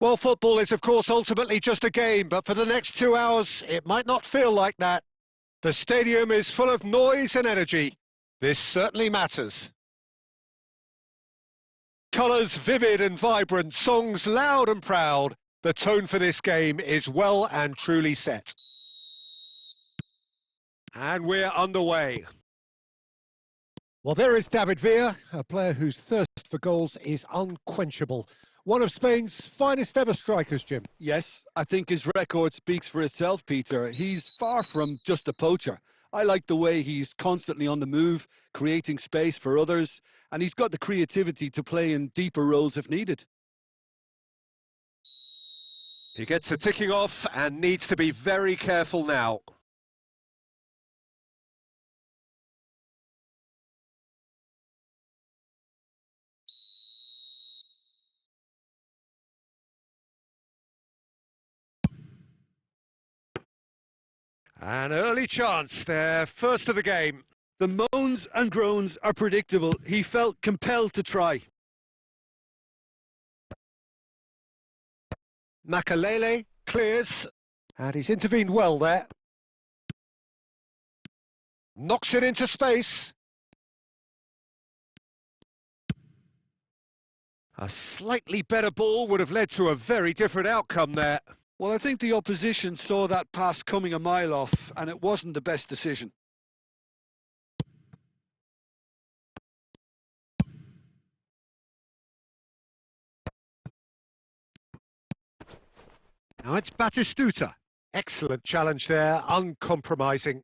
Well, football is, of course, ultimately just a game, but for the next 2 hours, it might not feel like that. The stadium is full of noise and energy. This certainly matters. Colours vivid and vibrant, songs loud and proud. The tone for this game is well and truly set. And we're underway. Well, there is David Villa, a player whose thirst for goals is unquenchable. One of Spain's finest ever strikers, Jim. Yes, I think his record speaks for itself, Peter. He's far from just a poacher. I like the way he's constantly on the move, creating space for others, and he's got the creativity to play in deeper roles if needed. He gets a ticking off and needs to be very careful now. An early chance there, first of the game. The moans and groans are predictable. He felt compelled to try. Makalele clears, and he's intervened well there. Knocks it into space. A slightly better ball would have led to a very different outcome there. Well, I think the opposition saw that pass coming a mile off, and it wasn't the best decision. Now it's Batistuta. Excellent challenge there, uncompromising.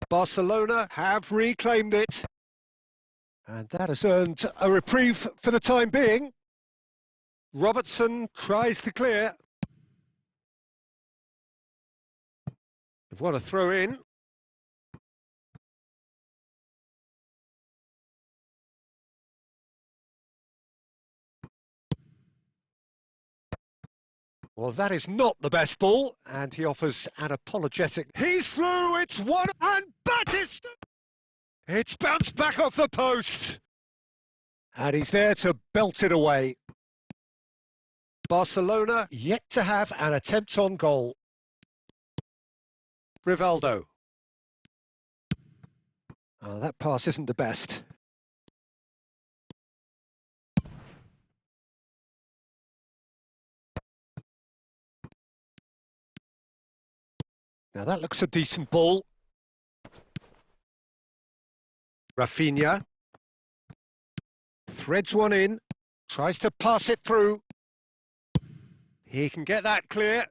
Barcelona have reclaimed it. And that has earned a reprieve for the time being. Robertson tries to clear. They've got a throw in. Well, that is not the best ball, and he offers an apologetic. He's through, it's one, and Batista! It's bounced back off the post. And he's there to belt it away. Barcelona yet to have an attempt on goal. Rivaldo. Oh, that pass isn't the best. Now that looks a decent ball. Rafinha. Threads one in. Tries to pass it through. He can get that clear.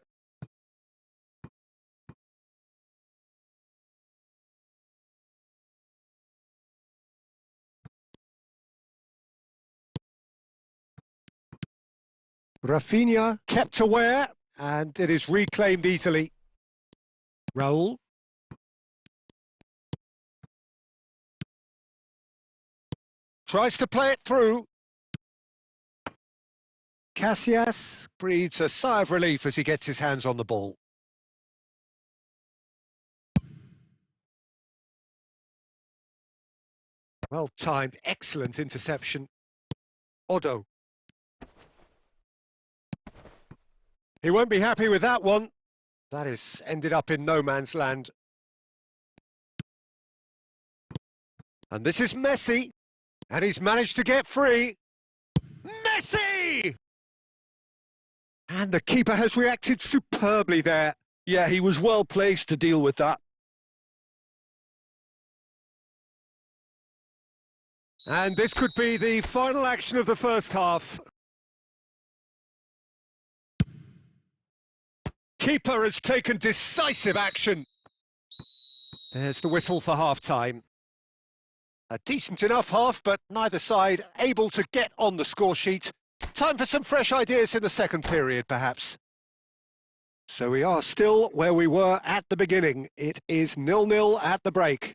Rafinha kept aware, and it is reclaimed easily. Raul. Tries to play it through. Casillas breathes a sigh of relief as he gets his hands on the ball. Well timed, excellent interception. Odo. He won't be happy with that one. That has ended up in no man's land. And this is Messi. And he's managed to get free. Messi! And the keeper has reacted superbly there. Yeah, he was well placed to deal with that. And this could be the final action of the first half. Keeper has taken decisive action. There's the whistle for half-time. A decent enough half, but neither side able to get on the score sheet. Time for some fresh ideas in the second period, perhaps. So we are still where we were at the beginning. It is 0-0 at the break.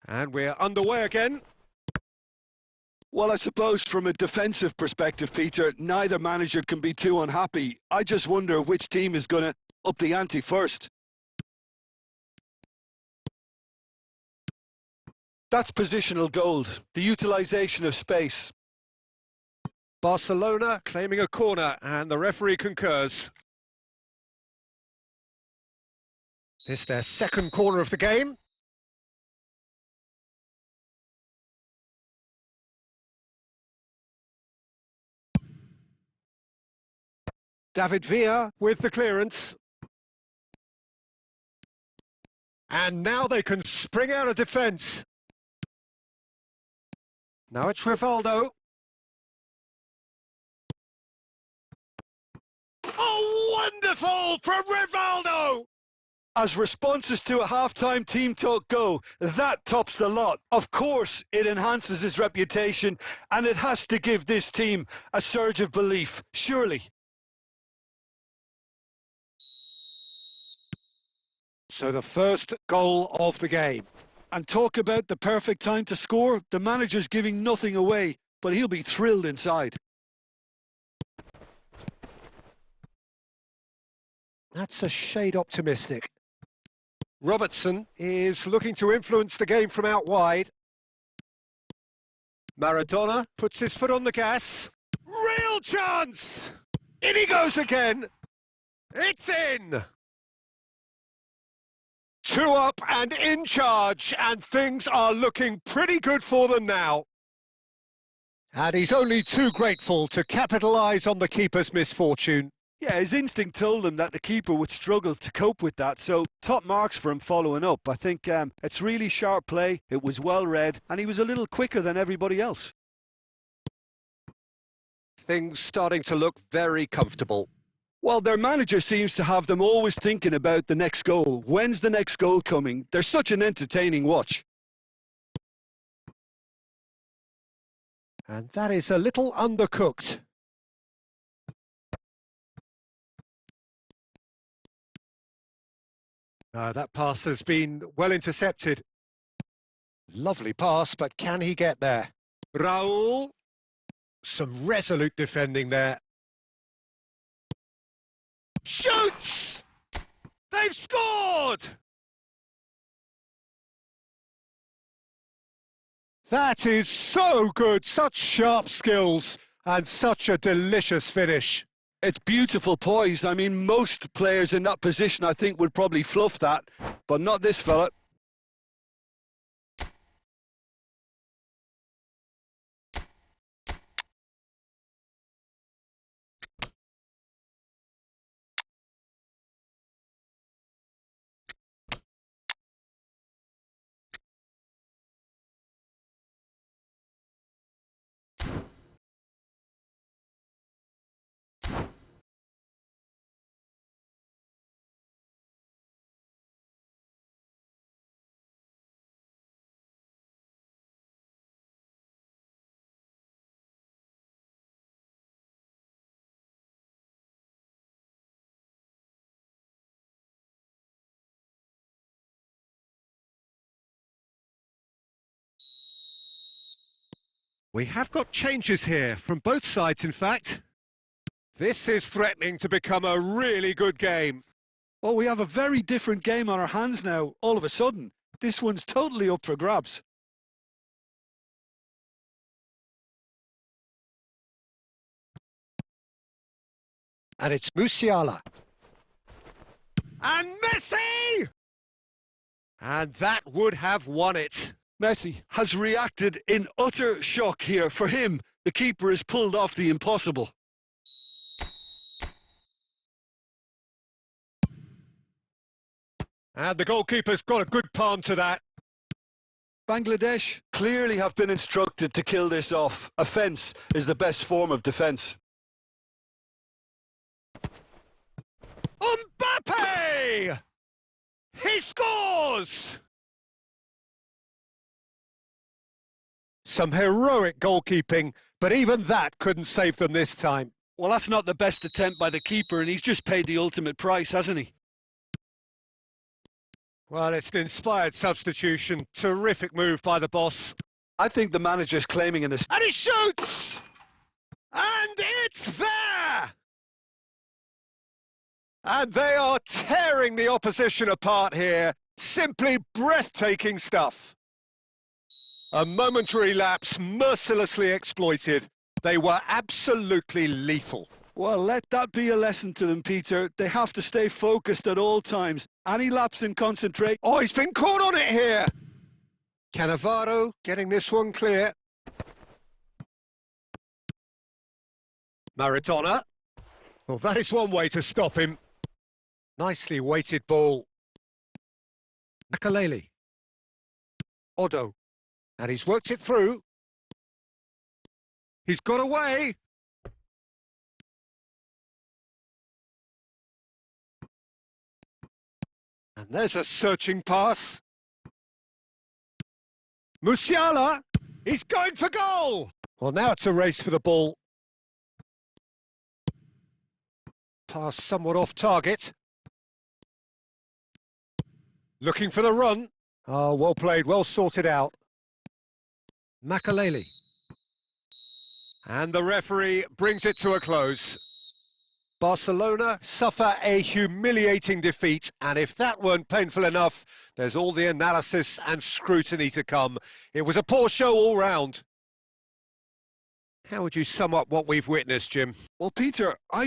And we're underway again. Well, I suppose from a defensive perspective, Peter, neither manager can be too unhappy. I just wonder which team is going to up the ante first. That's positional gold, the utilisation of space. Barcelona claiming a corner, and the referee concurs. It's their second corner of the game. David Villa with the clearance. And now they can spring out of defence. Now it's Rivaldo. Oh, wonderful from Rivaldo! As responses to a half-time team talk go, that tops the lot. Of course, it enhances his reputation, and it has to give this team a surge of belief, surely. So the first goal of the game. And talk about the perfect time to score. The manager's giving nothing away, but he'll be thrilled inside. That's a shade optimistic. Robertson is looking to influence the game from out wide. Maradona puts his foot on the gas. Real chance! In he goes again. It's in! 2 up and in charge, and things are looking pretty good for them now. And he's only too grateful to capitalise on the keeper's misfortune. Yeah, his instinct told him that the keeper would struggle to cope with that, so top marks for him following up. I think it's really sharp play, it was well read, and he was a little quicker than everybody else. Things starting to look very comfortable. Well, their manager seems to have them always thinking about the next goal. When's the next goal coming? They're such an entertaining watch. And that is a little undercooked. That pass has been well intercepted. Lovely pass, but can he get there? Raul. Some resolute defending there. Shoots! They've scored! That is so good, such sharp skills and such a delicious finish. It's beautiful poise. I mean, most players in that position, I think, would probably fluff that, but not this fella. We have got changes here, from both sides in fact. This is threatening to become a really good game. Well, we have a very different game on our hands now, all of a sudden. This one's totally up for grabs. And it's Musiala. And Messi! And that would have won it. Messi has reacted in utter shock here. For him, the keeper has pulled off the impossible. And the goalkeeper's got a good palm to that. Bangladesh clearly have been instructed to kill this off. Offence is the best form of defence. Mbappe! He scores! Some heroic goalkeeping, but even that couldn't save them this time. Well, that's not the best attempt by the keeper, and he's just paid the ultimate price, hasn't he? Well, it's an inspired substitution. Terrific move by the boss. I think the manager's claiming an And he shoots! And it's there! And they are tearing the opposition apart here. Simply breathtaking stuff. A momentary lapse mercilessly exploited. They were absolutely lethal. Well, let that be a lesson to them, Peter. They have to stay focused at all times. Any lapse in concentration... Oh, he's been caught on it here! Cannavaro getting this one clear. Maradona. Well, that is one way to stop him. Nicely weighted ball. Makaleli. Odo. And he's worked it through. He's got away. And there's a searching pass. Musiala. He's going for goal. Well, now it's a race for the ball. Pass somewhat off target. Looking for the run. Oh, well played, well sorted out. Makaleli. And the referee brings it to a close. Barcelona suffer a humiliating defeat, and if that weren't painful enough, there's all the analysis and scrutiny to come. It was a poor show all round. How would you sum up what we've witnessed, Jim? Well, Peter, I